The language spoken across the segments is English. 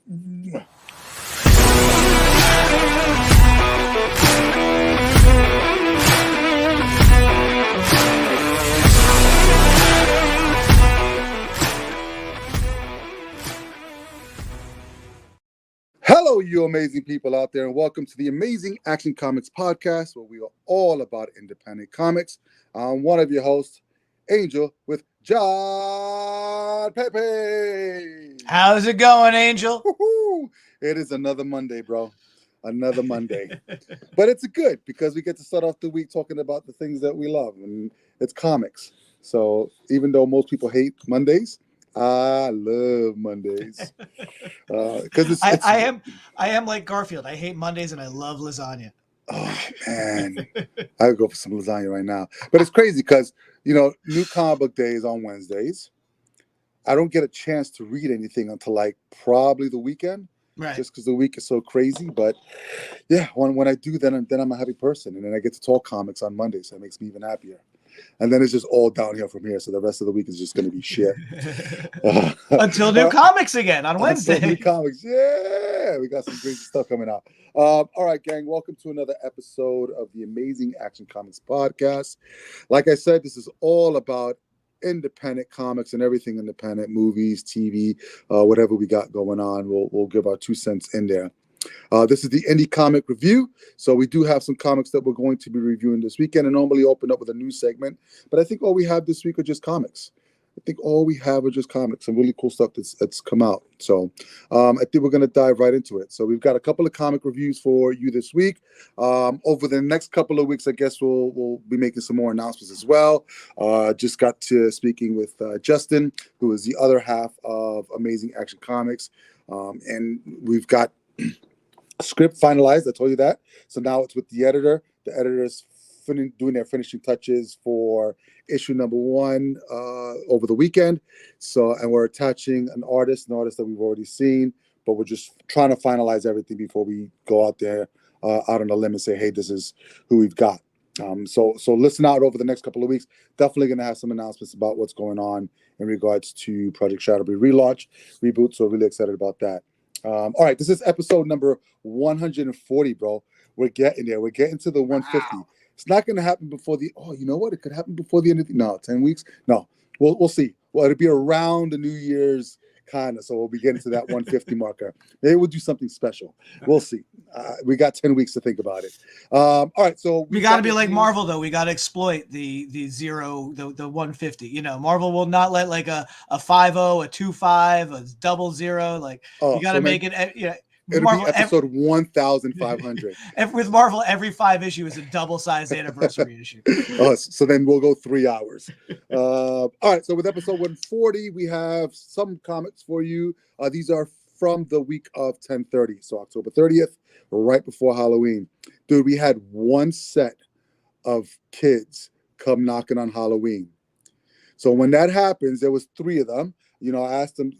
Hello, you amazing people out there, and welcome to the Amazing Action Comics podcast, where we are all about independent comics. I'm one of your hosts, Angel, with John Pepe. How's it going, Angel? Woo-hoo! It is another Monday, bro. Another Monday. But it's good because we get to start off the week talking about the things that we love, and it's comics. So even though most people hate Mondays, I love Mondays because I am like Garfield. I hate Mondays and I love lasagna. Oh man, I would go for some lasagna right now. But it's crazy because new comic book day is on Wednesdays. I don't get a chance to read anything until like probably the weekend, right? Just because the week is so crazy. But yeah, when I do, then I'm a happy person, and then I get to talk comics on Monday, so it makes me even happier. And then it's just all downhill from here. So the rest of the week is just going to be shit. Until new comics again on Wednesday. Until new comics. Yeah, we got some great stuff coming out. All right, gang. Welcome to another episode of the Amazing Action Comics podcast. Like I said, this is all about independent comics and everything independent, movies, TV, whatever we got going on. We'll give our 2 cents in there. This is the Indie Comic Review. So we do have some comics that we're going to be reviewing this weekend, and normally open up with a new segment. But I think all we have this week are just comics. Some really cool stuff that's come out. So I think we're going to dive right into it. So we've got a couple of comic reviews for you this week. Over the next couple of weeks, I guess we'll be making some more announcements as well. Just got to speaking with Justin, who is the other half of Amazing Action Comics. And we've got script finalized. I told you that. So now it's with the editor. The editor is doing their finishing touches for issue number 1 over the weekend. And we're attaching an artist that we've already seen, but we're just trying to finalize everything before we go out there out on a limb and say, hey, this is who we've got. So listen out over the next couple of weeks. Definitely going to have some announcements about what's going on in regards to Project Shadowbreed relaunch, reboot. So really excited about that. All right, this is episode number 140, bro. We're getting there. We're getting to the 150. Wow. It's not going to happen before the. Oh, you know what? It could happen before the end of 10 weeks. No, we'll see. Well, it'll be around the New Year's kind of. So we'll be getting to that 150 marker. Maybe we'll do something special. We'll see. We got 10 weeks to think about it. All right, so we got to be like Marvel, though. We got to exploit the 150. Marvel will not let like a 50, a 25, a 00. Like you got to make it. It'll Marvel, be episode 1,500. With Marvel, every 5 issue is a double-sized anniversary issue. So then we'll go 3 hours. All right, so with episode 140, we have some comics for you. These are from the week of 10/30, so October 30th, right before Halloween. Dude, we had one set of kids come knocking on Halloween. So when that happens, there was 3 of them. I asked them,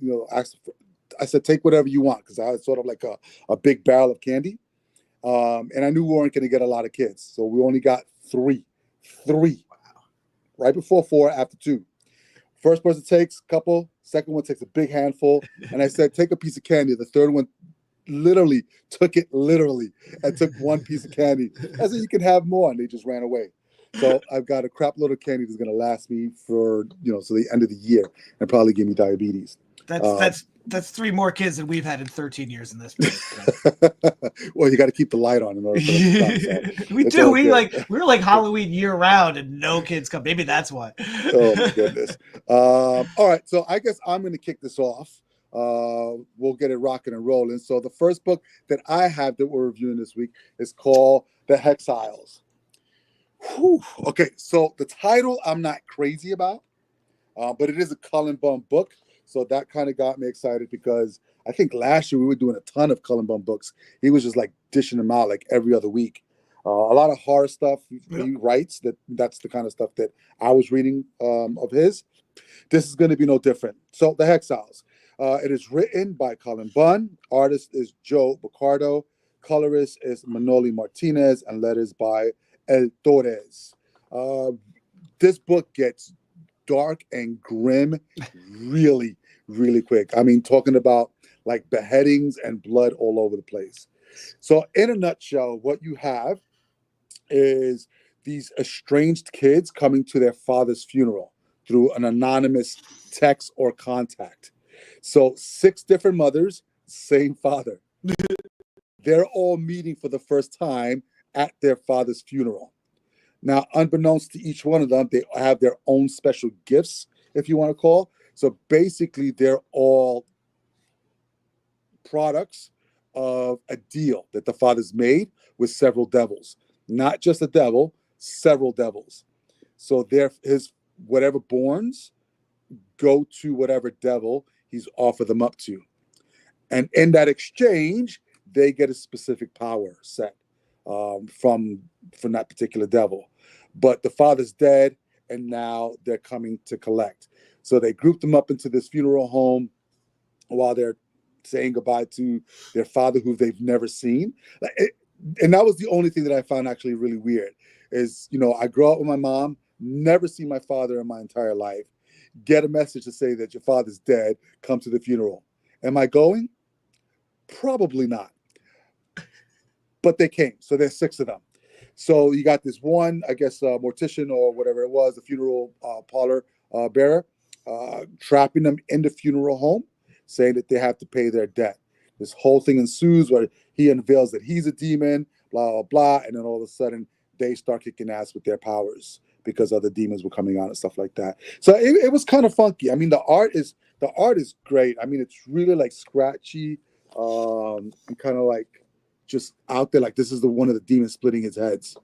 I said, take whatever you want, because I had sort of like a big barrel of candy. And I knew we weren't going to get a lot of kids. So we only got 3. 3. Wow. Right before 4, after 2. First person takes a couple. Second one takes a big handful. And I said, take a piece of candy. The third one literally took it and took 1 piece of candy. I said, you can have more. And they just ran away. So I've got a crap load of candy that's going to last me for, so the end of the year and probably give me diabetes. That's 3 more kids than we've had in 13 years in this place. Well, you got to keep the light on in order for it We do. We're like Halloween year round and no kids come. Maybe that's why. Oh my goodness. All right. So I guess I'm going to kick this off. We'll get it rocking and rolling. So the first book that I have that we're reviewing this week is called The Hexiles. Whew. Okay. So the title I'm not crazy about, but it is a Cullen Bunn book. So that kind of got me excited because I think last year we were doing a ton of Cullen Bunn books. He was just like dishing them out like every other week. A lot of horror stuff he writes. That's the kind of stuff that I was reading of his. This is going to be no different. So The Hexiles. It is written by Cullen Bunn. Artist is Joe Baccardo. Colorist is Manoli Martinez. And letters by El Torres. This book gets dark and grim really, really quick. I mean, talking about like beheadings and blood all over the place. So in a nutshell, what you have is these estranged kids coming to their father's funeral through an anonymous text or contact. So 6 different mothers, same father. They're all meeting for the first time at their father's funeral. Now, unbeknownst to each one of them, they have their own special gifts, if you want to call. So basically, they're all products of a deal that the father's made with several devils. Not just a devil, several devils. So they're his whatever borns go to whatever devil he's offered them up to. And in that exchange, they get a specific power set from that particular devil. But the father's dead, and now they're coming to collect. So they group them up into this funeral home while they're saying goodbye to their father, who they've never seen. And that was the only thing that I found actually really weird. Is, you know, I grew up with my mom, never seen my father in my entire life. Get a message to say that your father's dead, come to the funeral. Am I going? Probably not. But they came. So there's 6 of them. So you got this one, I guess, mortician or whatever it was, the funeral parlor bearer, trapping them in the funeral home, saying that they have to pay their debt. This whole thing ensues where he unveils that he's a demon, blah, blah, blah. And then all of a sudden, they start kicking ass with their powers because other demons were coming out and stuff like that. So it was kind of funky. I mean, the art is great. I mean, it's really like scratchy and kind of like just out there. Like this is the one of the demons splitting his heads.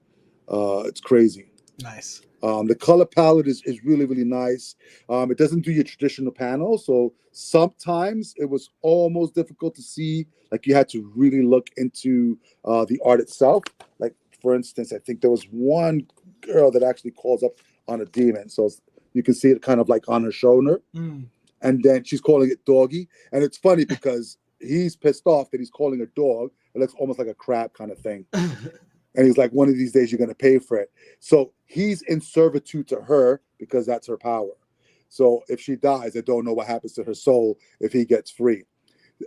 It's crazy. Nice. The color palette is really, really nice. It doesn't do your traditional panel. So sometimes it was almost difficult to see. Like you had to really look into the art itself. Like, for instance, I think there was one girl that actually calls up on a demon. So you can see it kind of like on her shoulder. Mm. And then she's calling it doggy. And it's funny because he's pissed off that he's calling her dog. It looks almost like a crab kind of thing. And he's like, one of these days you're going to pay for it. So he's in servitude to her because that's her power. So if she dies, I don't know what happens to her soul if he gets free.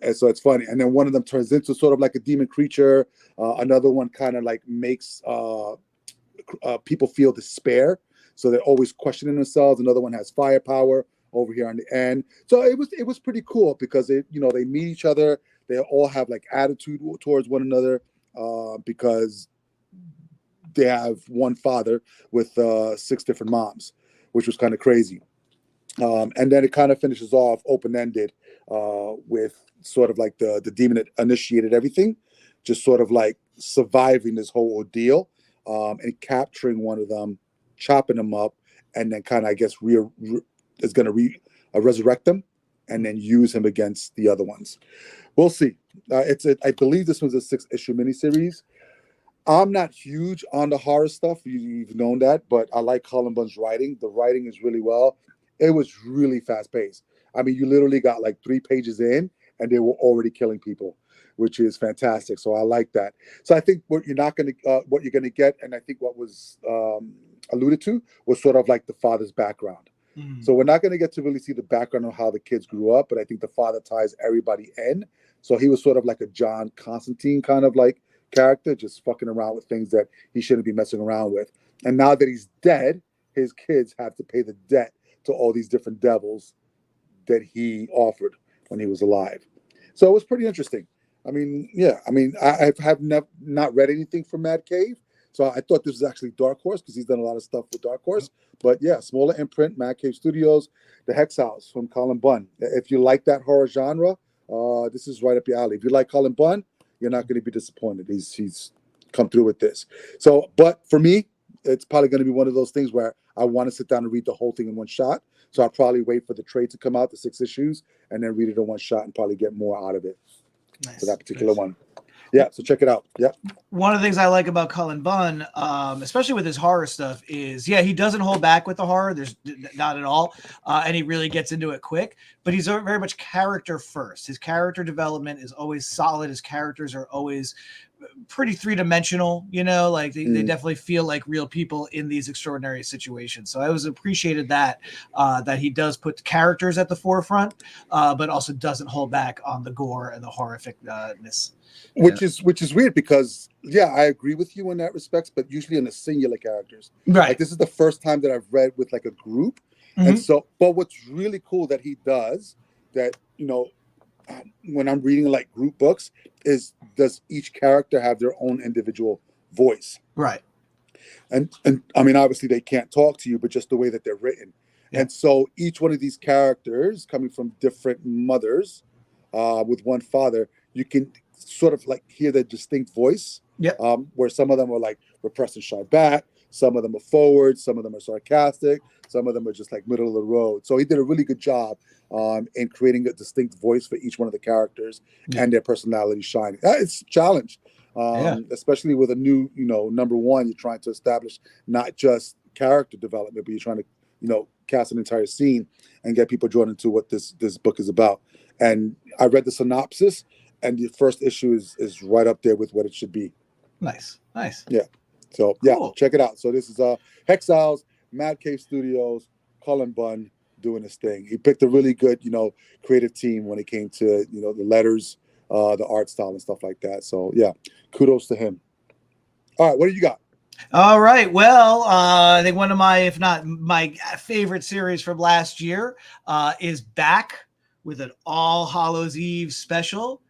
And so it's funny. And then one of them turns into sort of like a demon creature. Another one kind of like makes people feel despair. So they're always questioning themselves. Another one has firepower over here on the end. So it was pretty cool because they meet each other. They all have like attitude towards one another because they have one father with 6 different moms, which was kind of crazy. And then it kind of finishes off open-ended with sort of like the demon that initiated everything, just sort of like surviving this whole ordeal and capturing one of them, chopping them up, and then kind of, I guess, is going to resurrect them and then use him against the other ones. We'll see. I believe this was a 6-issue miniseries. I'm not huge on the horror stuff. You've known that, but I like Cullen Bunn's writing. The writing is really well. It was really fast paced. I mean, you literally got like 3 pages in and they were already killing people, which is fantastic. So I like that. So I think what you're going to get, and I think what was alluded to was sort of like the father's background. Mm-hmm. So we're not going to get to really see the background of how the kids grew up, but I think the father ties everybody in. So he was sort of like a John Constantine kind of like character, just fucking around with things that he shouldn't be messing around with. And now that he's dead, his kids have to pay the debt to all these different devils that he offered when he was alive. So it was pretty interesting. I mean, yeah, I have not read anything from Mad Cave, so I thought this was actually Dark Horse because he's done a lot of stuff with Dark Horse. But yeah, smaller imprint, Mad Cave Studios, The Hex House from Cullen Bunn. If you like that horror genre, this is right up your alley. If you like Cullen Bunn, you're not going to be disappointed. He's come through with this. So, but for me, it's probably going to be one of those things where I want to sit down and read the whole thing in one shot. So I'll probably wait for the trade to come out, the 6 issues, and then read it in one shot and probably get more out of it for that particular one. Yeah, so check it out. Yeah. One of the things I like about Cullen Bunn, especially with his horror stuff, is he doesn't hold back with the horror. There's not at all, and he really gets into it quick. But he's very much character first. His character development is always solid. His characters are always pretty three-dimensional, like they Mm. definitely feel like real people in these extraordinary situations. So I always appreciated that he does put the characters at the forefront, but also doesn't hold back on the gore and the horrificness. Which is weird because I agree with you in that respect, but usually in the singular characters. Right. Like this is the first time that I've read with like a group, and so but what's really cool that he does that when I'm reading like group books is does each character have their own individual voice? Right. And I mean obviously they can't talk to you, but just the way that they're written. Yeah. And so each one of these characters coming from different mothers with one father, you can sort of like hear their distinct voice. Yeah. Where some of them are like repressed and shy back, some of them are forward, some of them are sarcastic, some of them are just like middle of the road. So he did a really good job in creating a distinct voice for each one of the characters and their personality shining. It's a challenge, especially with a new, number one, you're trying to establish not just character development, but you're trying to, cast an entire scene and get people drawn into what this book is about. And I read the synopsis, and the first issue is right up there with what it should be. Nice. Yeah. So cool. Check it out. So this is Hexiles, Mad Cave Studios, Cullen Bunn doing this thing. He picked a really good, creative team when it came to, the letters, the art style and stuff like that. So kudos to him. All right, what do you got? All right. Well, I think one of my, if not my favorite series from last year is back with an All Hallows Eve special.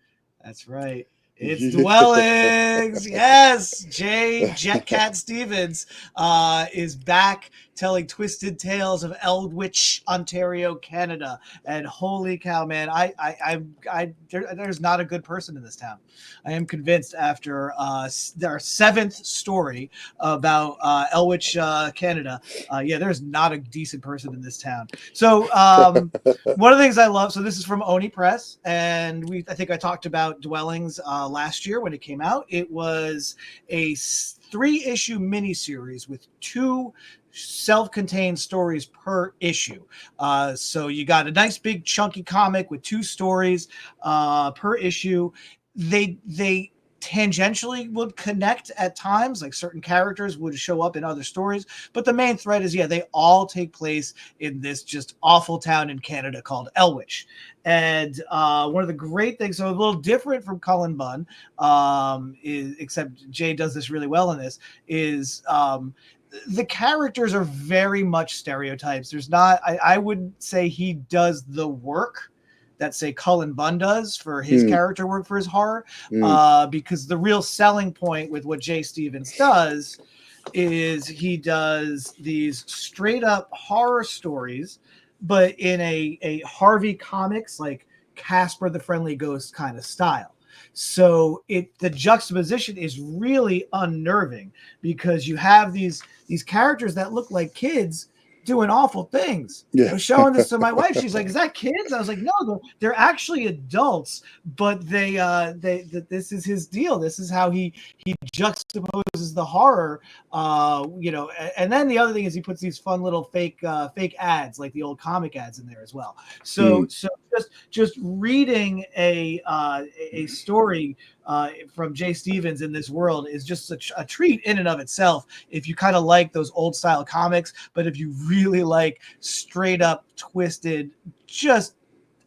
That's right. It's Dwellings. Yes. J. Jetcat Stevens is back telling twisted tales of Eldwich, Ontario, Canada. And holy cow, man, there's not a good person in this town. I am convinced after our seventh story about Eldwich, Canada. There's not a decent person in this town. So one of the things I love, so this is from Oni Press, and I think I talked about Dwellings last year when it came out. It was a 3-issue miniseries with 2 self-contained stories per issue. So you got a nice big chunky comic with 2 stories per issue. They tangentially would connect at times, like certain characters would show up in other stories, but the main thread is they all take place in this just awful town in Canada called Eldwich. And one of the great things, so a little different from Cullen Bunn, except Jay does this really well in this, is the characters are very much stereotypes. There's not, I would say he does the work that, say, Cullen Bunn does for his character work for his horror, because the real selling point with what Jay Stevens does is he does these straight up horror stories, but in a Harvey Comics, like Casper the Friendly Ghost kind of style. So the juxtaposition is really unnerving because you have these characters that look like kids doing awful things. Yeah. I was showing this to my wife. She's like, "Is that kids?" I was like, "No, they're actually adults." But this is his deal. This is how he juxtaposes the horror. And then the other thing is he puts these fun little fake ads, like the old comic ads, in there as well. So just reading a story from Jay Stevens in this world is just a treat in and of itself. If you kind of like those old style comics, but if you really like straight up twisted, just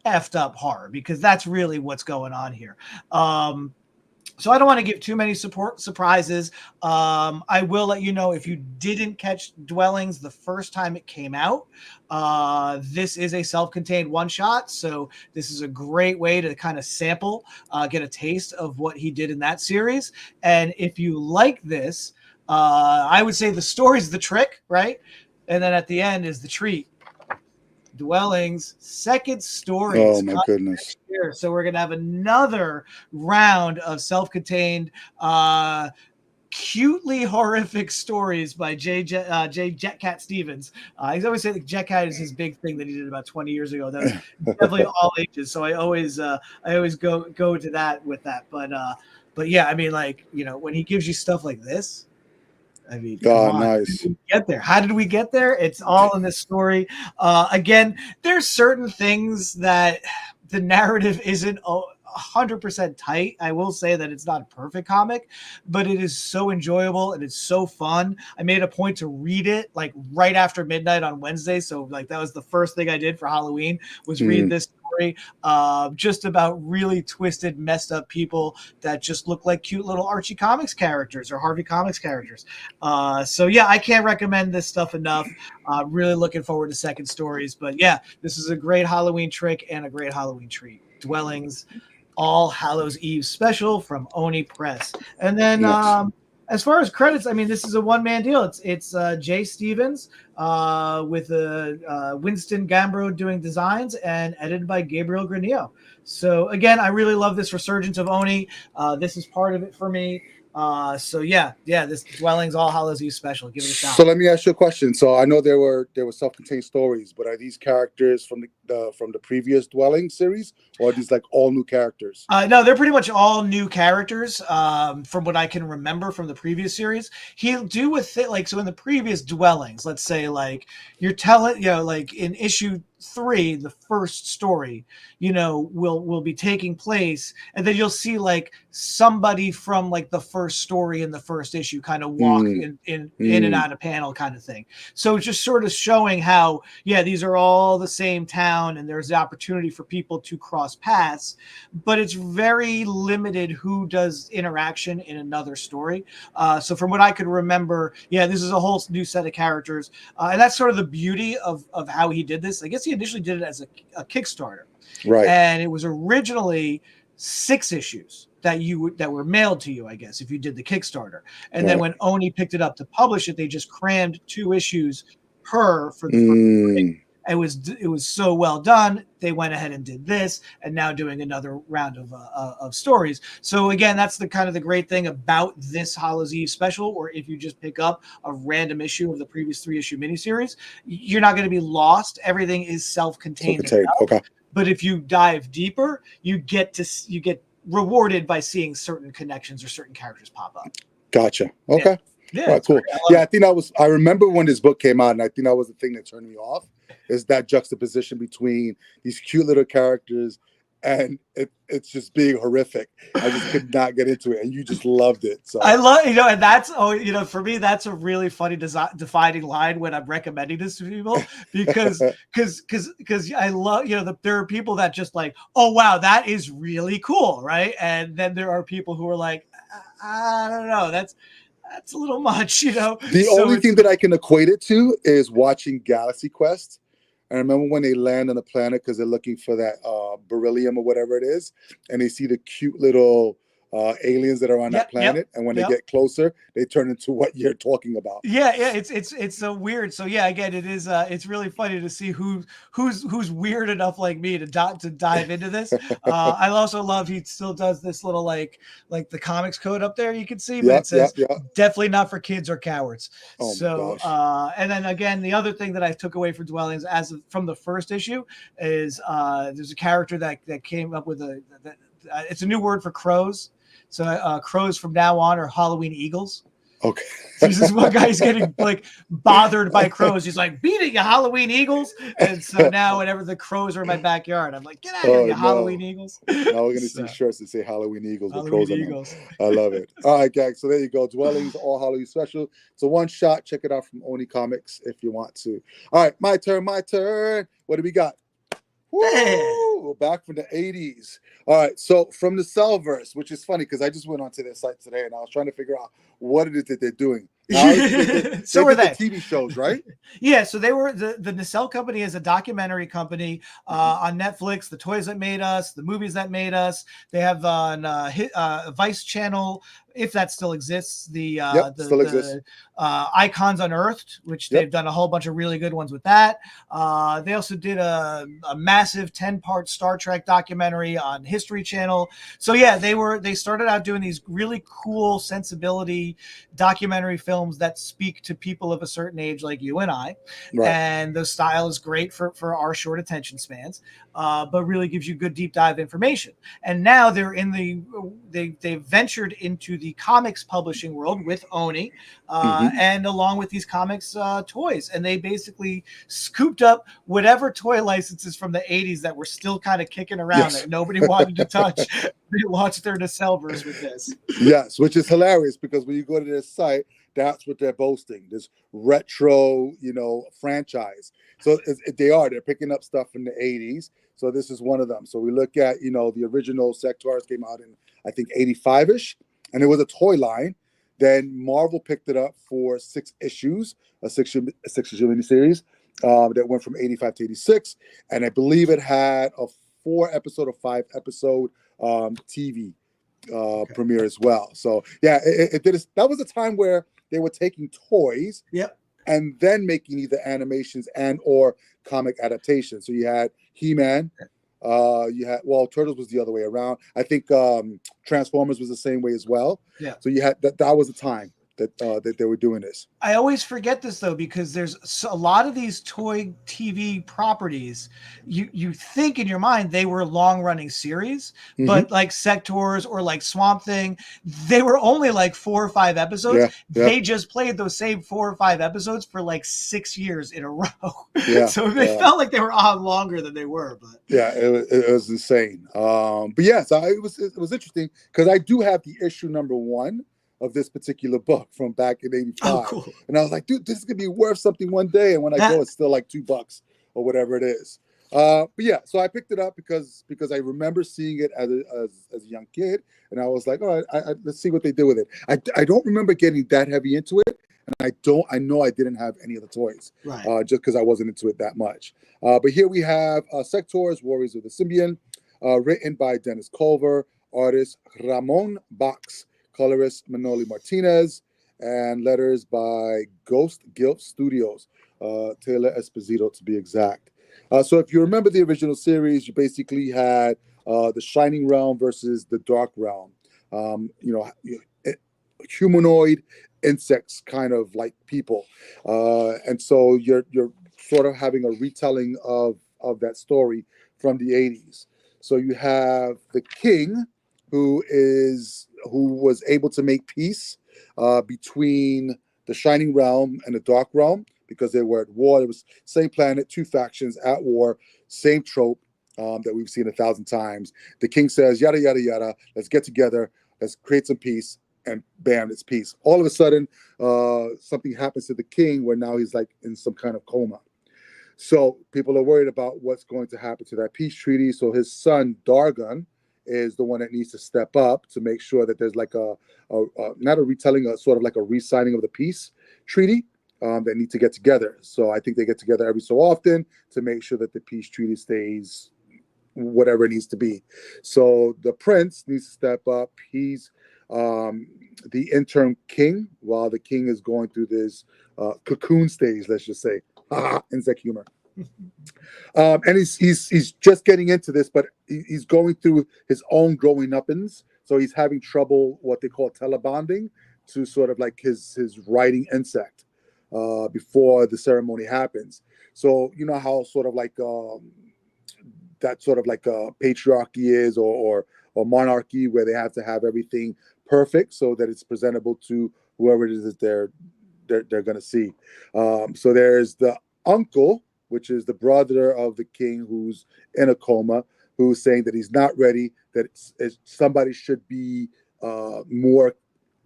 effed up horror, because that's really what's going on here. So I don't want to give too many surprises. I will let you know if you didn't catch Dwellings the first time it came out. This is a self-contained one-shot, so this is a great way to kind of sample, get a taste of what he did in that series. And if you like this, I would say the story's the trick, right? And then at the end is the treat. Dwellings second story. Oh my goodness. So we're gonna have another round of self-contained cutely horrific stories by J. Jetcat Stevens. He's always saying that Jetcat is his big thing that he did about 20 years ago. That was definitely all ages. So I always go to that with that. But yeah, I mean, like, when he gives you stuff like this, I mean, nice. How did we get there? It's all in this story. Again, there's certain things that the narrative isn't 100% tight. I will say that it's not a perfect comic, but it is so enjoyable and it's so fun. I made a point to read it like right after midnight on Wednesday. So like that was the first thing I did for Halloween was read this story, just about really twisted, messed up people that just look like cute little Archie Comics characters or Harvey Comics characters. So yeah, I can't recommend this stuff enough. Really looking forward to second stories. But yeah, this is a great Halloween trick and a great Halloween treat. Dwellings, All Hallows Eve special from Oni Press. And then as far as credits, I mean, this is a one-man deal. It's Jay Stevens with Winston Gambro doing designs and edited by Gabriel Granillo. So again, I really love this resurgence of Oni. This is part of it for me. So yeah, this Dwellings All Hallows Eve special. Give it a shot. So let me ask you a question. So I know there were self-contained stories, but are these characters from the previous Dwelling series, or are these like all new characters? No, they're pretty much all new characters. From what I can remember from the previous series, he'll do with it like so in the previous Dwellings. Let's say like you're telling, like in issue 3, the first story, will be taking place, and then you'll see like somebody from like the first story in the first issue kind of walk in and out of panel kind of thing. So just sort of showing how these are all the same town and there's the opportunity for people to cross paths, but it's very limited who does interaction in another story. So from what I could remember, this is a whole new set of characters, and that's sort of the beauty of how he did this. I guess he initially did it as a Kickstarter, right? And it was originally 6 issues that were mailed to you, I guess, if you did the Kickstarter. And then when Oni picked it up to publish it, they just crammed 2 issues per for the first. It was so well done. They went ahead and did this, and now doing another round of stories. So again, that's the kind of the great thing about this Hallows Eve special. Or if you just pick up a random issue of the previous 3-issue miniseries, you're not going to be lost. Everything is self-contained. Okay. But if you dive deeper, you get rewarded by seeing certain connections or certain characters pop up. Gotcha. Okay. Yeah. Right, cool. I think I remember when this book came out, and I think that was the thing that turned me off, is that juxtaposition between these cute little characters and it's just being horrific. I just could not get into it, and you just loved it. So I love, and that's, for me, that's a really funny defining line when I'm recommending this to people, because I love, there are people that just like, oh wow, that is really cool, right? And then there are people who are like, I don't know, that's a little much, The only thing that I can equate it to is watching Galaxy Quest. I remember when they land on the planet because they're looking for that beryllium or whatever it is, and they see the cute little aliens that are on that planet, and when they get closer, they turn into what you're talking about. It's so weird. So again, it is it's really funny to see who's weird enough like me to dive into this. I also love he still does this little like the comics code up there, you can see, but it says definitely not for kids or cowards. And then again, the other thing that I took away from Dwellings from the first issue is there's a character that came up with it's a new word for crows. So crows from now on are Halloween eagles. Okay. So this one guy's getting like bothered by crows. He's like, beat it, you Halloween eagles. And so now whenever the crows are in my backyard, I'm like, get out of here, you Halloween eagles. Now we're going to see shirts that say Halloween Eagles with crows on them. I love it. All right, guys. So there you go. Dwellings, All Halloween special. It's a one shot. Check it out from Oni Comics if you want to. All right, my turn. What do we got? Woo! We're back from the 80s. All right, so from the Cellverse, which is funny because I just went onto their site today and I was trying to figure out what it is that they're doing. So were they. The TV shows, right? So they were the Nacelle Company is a documentary company on Netflix. The Toys That Made Us, the Movies That Made Us. They have a Vice channel, if that still exists. Still exists. Icons Unearthed, which they've done a whole bunch of really good ones with that. They also did a massive 10-part Star Trek documentary on History Channel. So they started out doing these really cool sensibility documentary films films that speak to people of a certain age like you and I. Right. And the style is great for our short attention spans, but really gives you good deep dive information. And now they're in they've ventured into the comics publishing world with Oni, and along with these comics toys. And they basically scooped up whatever toy licenses from the 80s that were still kind of kicking around that nobody wanted to touch. They launched their Nacellverse with this. Yes, which is hilarious because when you go to their site, that's what they're boasting, this retro, franchise. So they're picking up stuff from the 80s. So this is one of them. So we look at, the original Sectaurs came out in, I think, 85-ish, and it was a toy line. Then Marvel picked it up for 6 issues, a six-issue miniseries that went from 85 to 86. And I believe it had a 4-episode or 5-episode TV premiere as well. So yeah, it did. That was a time where they were taking toys, and then making either animations and or comic adaptations. So you had He-Man, you had Turtles was the other way around. I think Transformers was the same way as well. Yeah. So you had that was a time that they were doing this. I always forget this though, because there's a lot of these toy TV properties. You think in your mind they were long running series, but like Sectaurs or like Swamp Thing, they were only like 4 or 5 episodes. They just played those same 4 or 5 episodes for like 6 years in a row. So they felt like they were on longer than they were. But it was insane. But yeah, so it was interesting because I do have the issue number 1 of this particular book from back in 85. Oh, cool. And I was like, dude, this is gonna be worth something one day. And when I go, it's still like $2 or whatever it is. But yeah, so I picked it up because I remember seeing it as a young kid, and I was like, all right, let's see what they did with it. I don't remember getting that heavy into it, and I know I didn't have any of the toys, just because I wasn't into it that much. But here we have Sectaurs, Warriors of the Symbion, written by Dennis Culver, artist Ramon Box, colorist Manoli Martinez, and letters by Ghost Guilt Studios, Taylor Esposito to be exact. So if you remember the original series, you basically had the Shining Realm versus the Dark Realm. Humanoid insects, kind of like people, and so you're sort of having a retelling of that story from the 80s. So you have the king, who was able to make peace between the Shining Realm and the Dark Realm, because they were at war. It was same planet, 2 factions at war, same trope that we've seen 1,000 times. The king says, yada, yada, yada, let's get together, let's create some peace, and bam, it's peace. All of a sudden, something happens to the king where now he's like in some kind of coma. So people are worried about what's going to happen to that peace treaty. So his son, Dargon, is the one that needs to step up to make sure that there's like a not a retelling, a sort of like a re-signing of the peace treaty that need to get together. So I think they get together every so often to make sure that the peace treaty stays whatever it needs to be. So the prince needs to step up. He's the interim king while the king is going through this cocoon stage, let's just say. Insect humor. And he's just getting into this, but he's going through his own growing uppins. So he's having trouble, what they call telebonding, to sort of like his writing insect before the ceremony happens. So you know how sort of like that sort of like patriarchy is, or monarchy, where they have to have everything perfect so that it's presentable to whoever it is that they're going to see. So there's the uncle, which is the brother of the king who's in a coma, who's saying that he's not ready, that somebody should be more,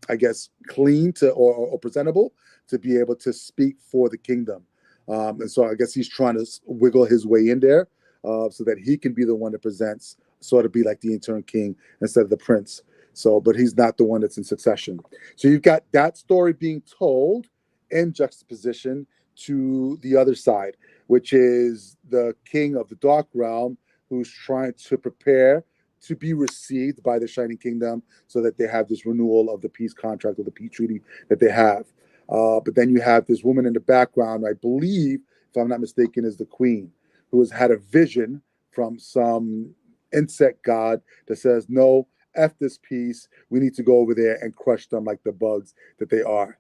I guess, clean or presentable to be able to speak for the kingdom. And so I guess he's trying to wiggle his way in there so that he can be the one that presents, sort of be like the interim king instead of the prince. So, but he's not the one that's in succession. So you've got that story being told in juxtaposition to the other side, which is the king of the Dark Realm, who's trying to prepare to be received by the Shining Kingdom so that they have this renewal of the peace contract or the peace treaty that they have. But then you have this woman in the background, I believe, if I'm not mistaken, is the queen, who has had a vision from some insect god that says, no, F this peace, we need to go over there and crush them like the bugs that they are.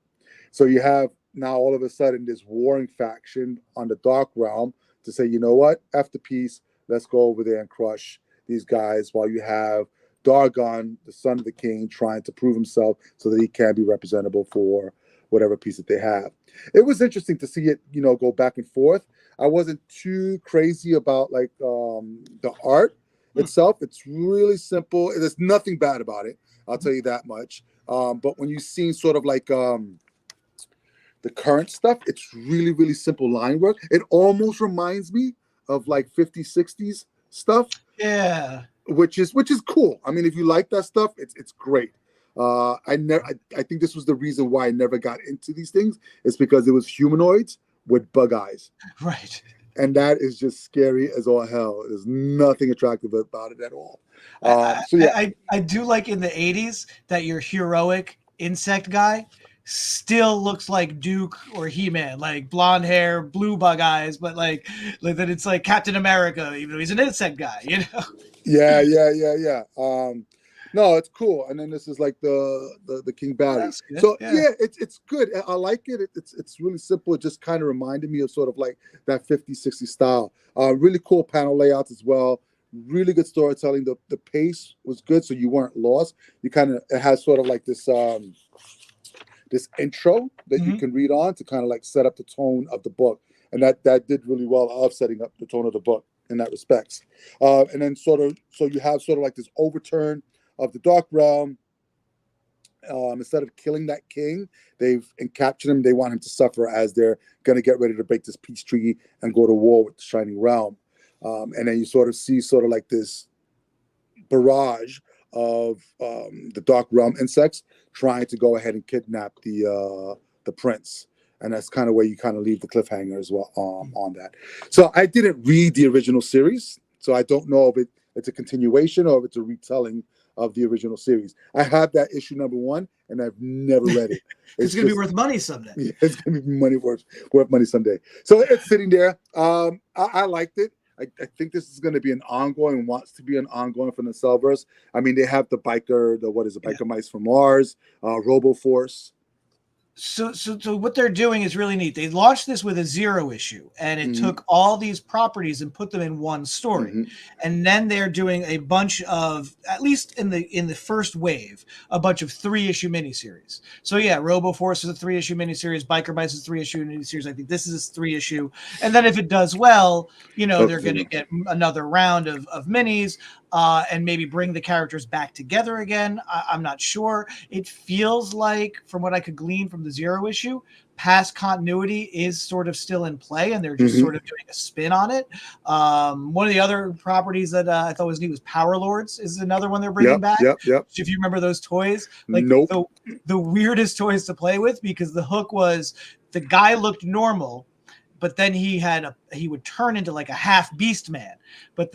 So you have now all of a sudden this warring faction on the Dark Realm to say, you know what, after peace, let's go over there and crush these guys, while you have Dargon, the son of the king, trying to prove himself so that he can be representable for whatever piece that they have. It was interesting to see it, go back and forth. I wasn't too crazy about like the art itself. It's really simple. There's nothing bad about it. I'll tell you that much. But when you see sort of like the current stuff, it's really, really simple line work. It almost reminds me of like 50s, 60s stuff. Yeah. Which is cool. I mean, if you like that stuff, it's great. I think this was the reason why I never got into these things. It's because it was humanoids with bug eyes. Right. And that is just scary as all hell. There's nothing attractive about it at all. I do like in the 80s that your heroic insect guy still looks like Duke or He-Man, like blonde hair, blue bug eyes, but like that it's like Captain America, even though he's an insect guy, Yeah. No, it's cool. And then this is like the King Batty. So yeah, it's good. I like it. It's really simple. It just kind of reminded me of sort of like that 50s, 60s style. Really cool panel layouts as well. Really good storytelling. The pace was good, so you weren't lost. It has sort of like this this intro that you can read on to kind of like set up the tone of the book, and that did really well of setting up the tone of the book in that respects. And then so you have sort of like this overturn of the Dark Realm. Instead of killing that king, they've captured him. They want him to suffer as they're going to get ready to break this peace treaty and go to war with the Shining Realm. And then you sort of see sort of like this barrage of the Dark Realm insects trying to go ahead and kidnap the prince. And that's kind of where you kind of leave the cliffhanger as well on that. So I didn't read the original series, so I don't know if it's a continuation or if it's a retelling of the original series. I have that issue #1, and I've never read it. It's going to be worth money someday. Yeah, it's going to be worth money someday. So it's sitting there. I liked it. I think this is going to be an ongoing, wants to be an ongoing for the Cellverse. I mean, they have the biker mice from Mars, RoboForce. So what they're doing is really neat. They launched this with a 0 issue, and it took all these properties and put them in one story. And then they're doing a bunch of, at least in the first wave, a bunch of 3-issue miniseries. So yeah, RoboForce is a 3-issue miniseries. Biker Mice is a 3-issue miniseries. I think this is a 3-issue. And then if it does well, they're going to get another round of minis. And maybe bring the characters back together again. I'm not sure. It feels like, from what I could glean from the 0 issue, past continuity is sort of still in play, and they're just sort of doing a spin on it. One of the other properties that I thought was neat was Power Lords is another one they're bringing back. Yep. If you remember those toys, like nope. the weirdest toys to play with, because the hook was the guy looked normal, but then he would turn into like a half beast man, but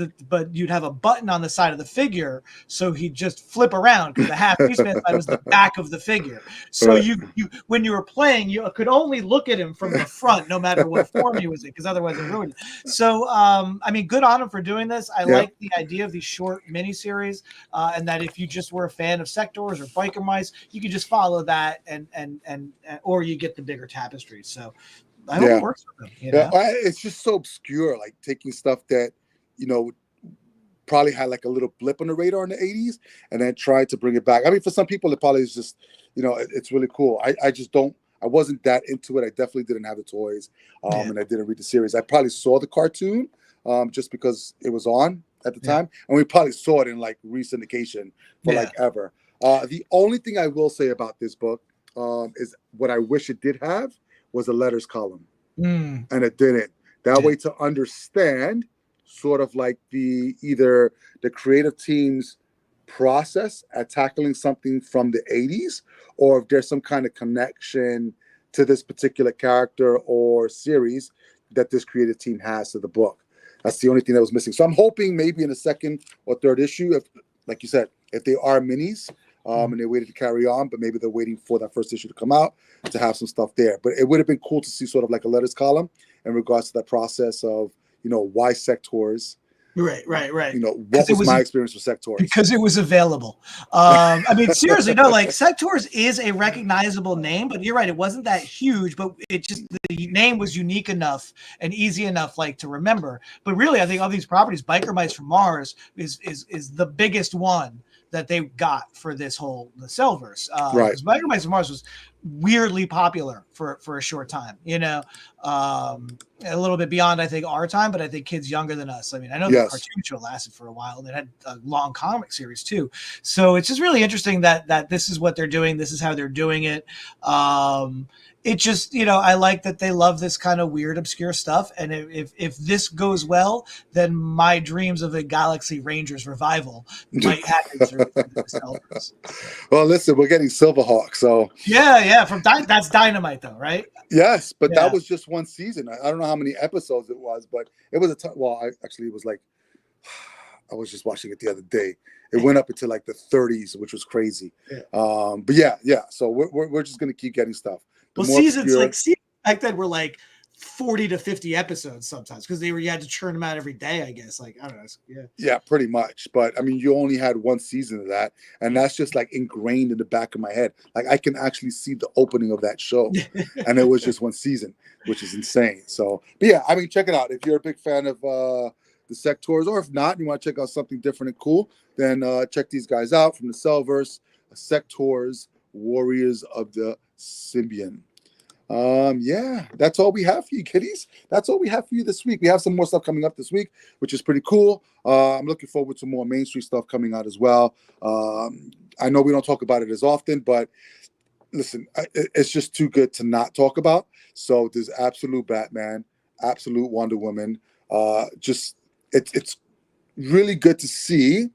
you'd have a button on the side of the figure, so he'd just flip around because the half beast man side was the back of the figure. So you when you were playing, you could only look at him from the front, no matter what form he was in, because otherwise it ruined it. So I mean, good on him for doing this. I like the idea of these short miniseries, and that if you just were a fan of Sectors or Biker Mice, you could just follow that and or you get the bigger tapestry. So I hope it works for them. It's just so obscure, like taking stuff that, probably had like a little blip on the radar in the 80s and then tried to bring it back. I mean, for some people, it probably is just, it's really cool. I just don't, I wasn't that into it. I definitely didn't have the toys, and I didn't read the series. I probably saw the cartoon just because it was on at the time. And we probably saw it in like re-syndication for like ever. The only thing I will say about this book is what I wish it did have was a letters column, and it didn't. That way, to understand sort of like either the creative team's process at tackling something from the 80s, or if there's some kind of connection to this particular character or series that this creative team has to the book. That's the only thing that was missing. So I'm hoping maybe in the second or third issue, if, like you said, if they are minis, and they waited to carry on, but maybe they're waiting for that first issue to come out to have some stuff there. But it would have been cool to see sort of like a letters column in regards to that process of, why Sectors Right. You know, what was my experience with Sectaurs? Because it was available. I mean, seriously, no, like Sectaurs is a recognizable name, but you're right. It wasn't that huge, but it just, the name was unique enough and easy enough, like, to remember. But really, I think of these properties, Biker Mice from Mars is the biggest one that they got for this whole, the Cellverse. Right. Because Biker Mice from Mars was weirdly popular for a short time, you know, a little bit beyond, I think, our time, but I think kids younger than us. I mean, I know the cartoon show lasted for a while, and it had a long comic series too. So it's just really interesting that this is what they're doing. This is how they're doing it. It just, you know, I like that they love this kind of weird, obscure stuff. And if this goes well, then my dreams of a Galaxy Rangers revival might happen through the Cellverse. Well, listen, we're getting Silverhawk, so yeah, that's Dynamite though, right? Yes, but that was just one season. I don't know how many episodes it was, but it was it was like, I was just watching it the other day. It went up into like the 30s, which was crazy. But yeah. So we're just gonna keep getting stuff. Seasons back then were like 40 to 50 episodes sometimes, because you had to churn them out every day, I guess. Like, I don't know. Yeah, pretty much. But I mean, you only had one season of that, and that's just like ingrained in the back of my head. Like, I can actually see the opening of that show, and it was just one season, which is insane. So, but yeah, I mean, check it out if you're a big fan of the Sectaurs, or if not, you want to check out something different and cool, then check these guys out from the Cellverse, Sectaurs, Warriors of the Symbion. Yeah, that's all we have for you, kiddies. That's all we have for you this week. We have some more stuff coming up this week, which is pretty cool. I'm looking forward to more Main Street stuff coming out as well. I know we don't talk about it as often, but listen, it's just too good to not talk about. So there's Absolute Batman, Absolute Wonder Woman. It's really good to see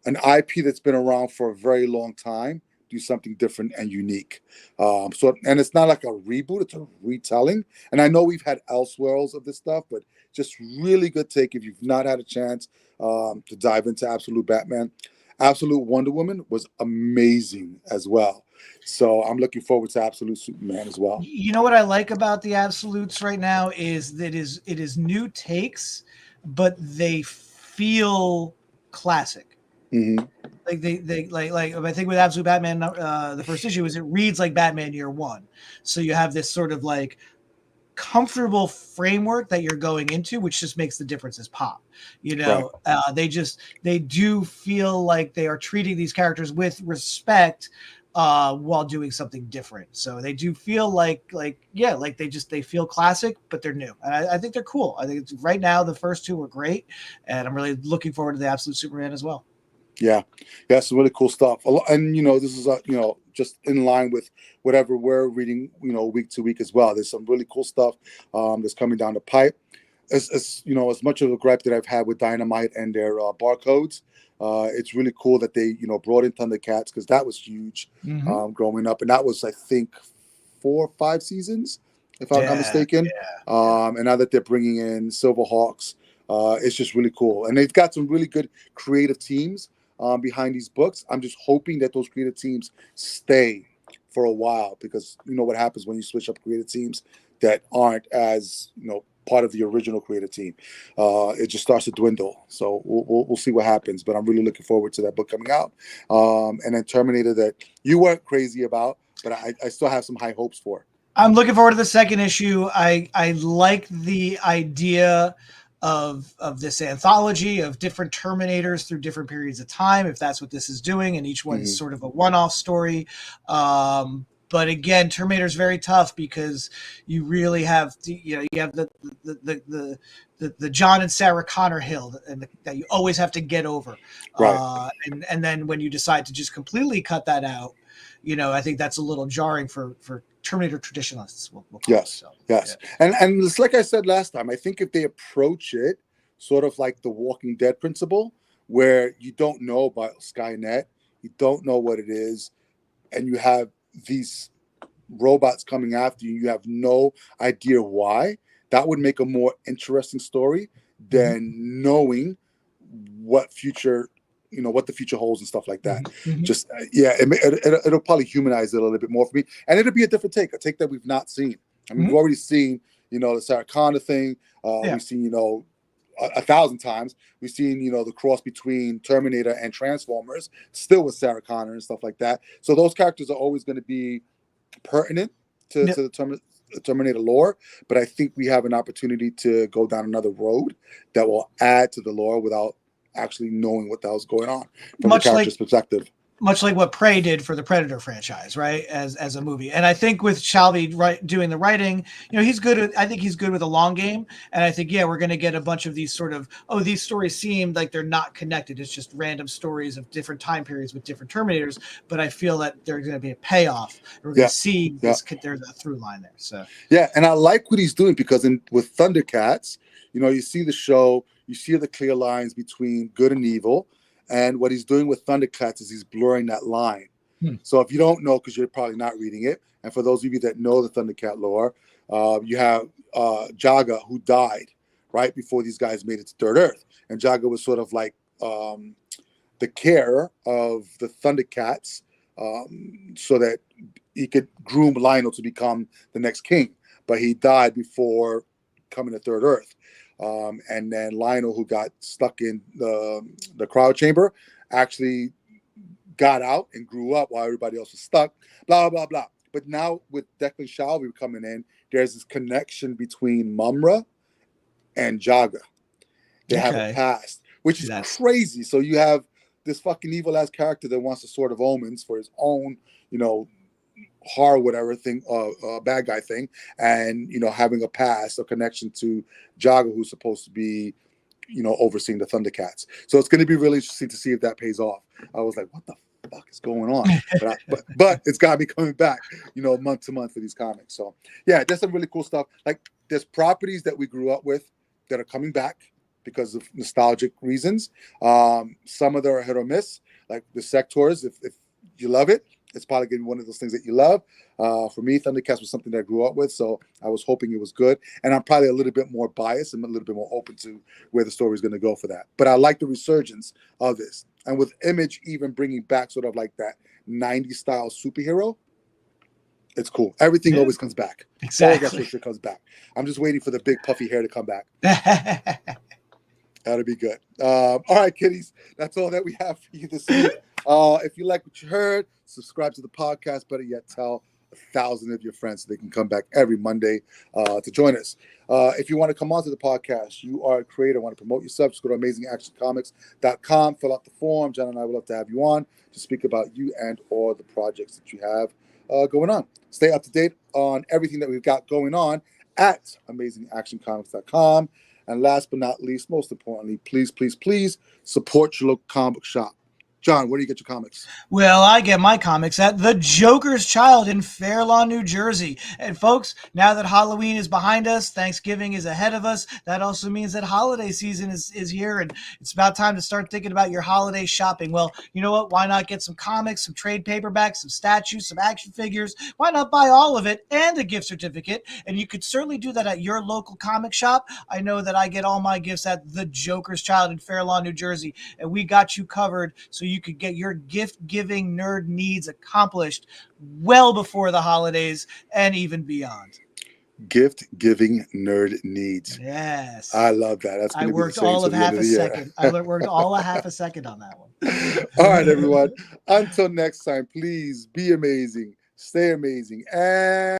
an IP that's been around for a very long time do something different and unique. And it's not like a reboot, it's a retelling. And I know we've had Elseworlds of this stuff, but just really good take if you've not had a chance to dive into Absolute Batman. Absolute Wonder Woman was amazing as well. So I'm looking forward to Absolute Superman as well. You know what I like about the Absolutes right now is that it is new takes, but they feel classic. Mm-hmm. Like they like I think with Absolute Batman, the first issue is it reads like Batman Year One. So you have this sort of like comfortable framework that you're going into, which just makes the differences pop. You know, they do feel like they are treating these characters with respect while doing something different. So they do feel like they feel classic, but they're new. And I think they're cool. I think right now the first two were great, and I'm really looking forward to the Absolute Superman as well. Yeah, some really cool stuff. And, this is, just in line with whatever we're reading, week to week as well. There's some really cool stuff that's coming down the pipe. As much of a gripe that I've had with Dynamite and their barcodes, it's really cool that they, brought in Thundercats, because that was huge growing up. And that was, I think, 4 or 5 seasons, if I'm not mistaken. And now that they're bringing in Silverhawks, it's just really cool. And they've got some really good creative teams behind these books. I'm just hoping that those creative teams stay for a while, because you know what happens when you switch up creative teams that aren't as part of the original creative team. It just starts to dwindle. So we'll see what happens. But I'm really looking forward to that book coming out. And then Terminator, that you weren't crazy about, but I still have some high hopes for. I'm looking forward to the second issue. I like the idea of this anthology of different Terminators through different periods of time, if that's what this is doing, and each one's sort of a one-off story. But again, Terminator is very tough, because you really have you have the John and Sarah Connor hill that you always have to get over, right? And then when you decide to just completely cut that out, I think that's a little jarring for Terminator traditionalists. We'll yes. Yeah. And it's like I said last time, I think if they approach it sort of like the Walking Dead principle, where you don't know about Skynet, you don't know what it is, and you have these robots coming after you, you have no idea why, that would make a more interesting story than knowing what the future holds and stuff like that. Just it'll probably humanize it a little bit more for me, and it'll be a different take, a take that we've not seen. I mean, we've already seen the Sarah Connor thing. We've seen a thousand times. We've seen, you know, the cross between Terminator and Transformers, still with Sarah Connor and stuff like that. So those characters are always going to be pertinent to Yep. the Terminator lore, but I think we have an opportunity to go down another road that will add to the lore without actually knowing what the hell's going on from Much the character's like perspective. much like what Prey did for the Predator franchise, right? As a movie. And I think with Shalvey doing the writing, you know, he's good at, I think he's good with a long game. And I think, yeah, we're going to get a bunch of these sort of, oh, these stories seem like they're not connected. It's just random stories of different time periods with different Terminators. But I feel that there's going to be a payoff. We're going Yeah. to see Yeah. this, there's a through line there. So Yeah, and I like what he's doing because with Thundercats, you know, you see the show, you see the clear lines between good and evil, and what he's doing with Thundercats is he's blurring that line. So if you don't know, because you're probably not reading it, and for those of you that know the Thundercat lore, you have Jaga, who died right before these guys made it to Third Earth, and Jaga was sort of like the carer of the Thundercats, so that he could groom Lionel to become the next king. But he died before coming to Third Earth. And then Lionel, who got stuck in the crowd chamber, actually got out and grew up while everybody else was stuck, blah, blah, blah. But now with Declan Shalvey coming in, there's this connection between Mumra and Jaga. They have a past, which is crazy. So you have this fucking evil-ass character that wants a Sword of Omens for his own, you know, horror whatever thing, bad guy thing, and, you know, having a past, a connection to Jaga, who's supposed to be, you know, overseeing the Thundercats. So it's going to be really interesting to see if that pays off. I was like, what the fuck is going on? But it's got to be coming back, you know, month to month for these comics. So yeah, there's some really cool stuff. Like there's properties that we grew up with that are coming back because of nostalgic reasons. Some of them are hit or miss, like the Sectors. If you love it, it's probably going to be one of those things that you love. For me, Thundercats was something that I grew up with, so I was hoping it was good. And I'm probably a little bit more biased and a little bit more open to where the story is going to go for that. But I like the resurgence of this. And with Image even bringing back sort of like that 90s style superhero, it's cool. Everything always comes back. Exactly. All that shit comes back. I'm just waiting for the big puffy hair to come back. That'll be good. All right, kiddies. That's all that we have for you this week. If you like what you heard, subscribe to the podcast. Better yet, tell 1,000 of your friends so they can come back every Monday to join us. If you want to come onto the podcast, you are a creator, want to promote yourself, just go to amazingactioncomics.com, fill out the form. John and I would love to have you on to speak about you and or the projects that you have going on. Stay up to date on everything that we've got going on at amazingactioncomics.com. And last but not least, most importantly, please, please, please support your local comic book shop. John, where do you get your comics? Well, I get my comics at The Joker's Child in Fair Lawn, New Jersey. And folks, now that Halloween is behind us, Thanksgiving is ahead of us, that also means that holiday season is here, and it's about time to start thinking about your holiday shopping. Well, you know what? Why not get some comics, some trade paperbacks, some statues, some action figures? Why not buy all of it and a gift certificate? And you could certainly do that at your local comic shop. I know that I get all my gifts at The Joker's Child in Fair Lawn, New Jersey, and we got you covered so you could get your gift-giving nerd needs accomplished well before the holidays and even beyond. Gift-giving nerd needs. Yes. I love that. That's I worked all of half a second. I worked all of half a second on that one. All right, everyone. Until next time, please be amazing, stay amazing, and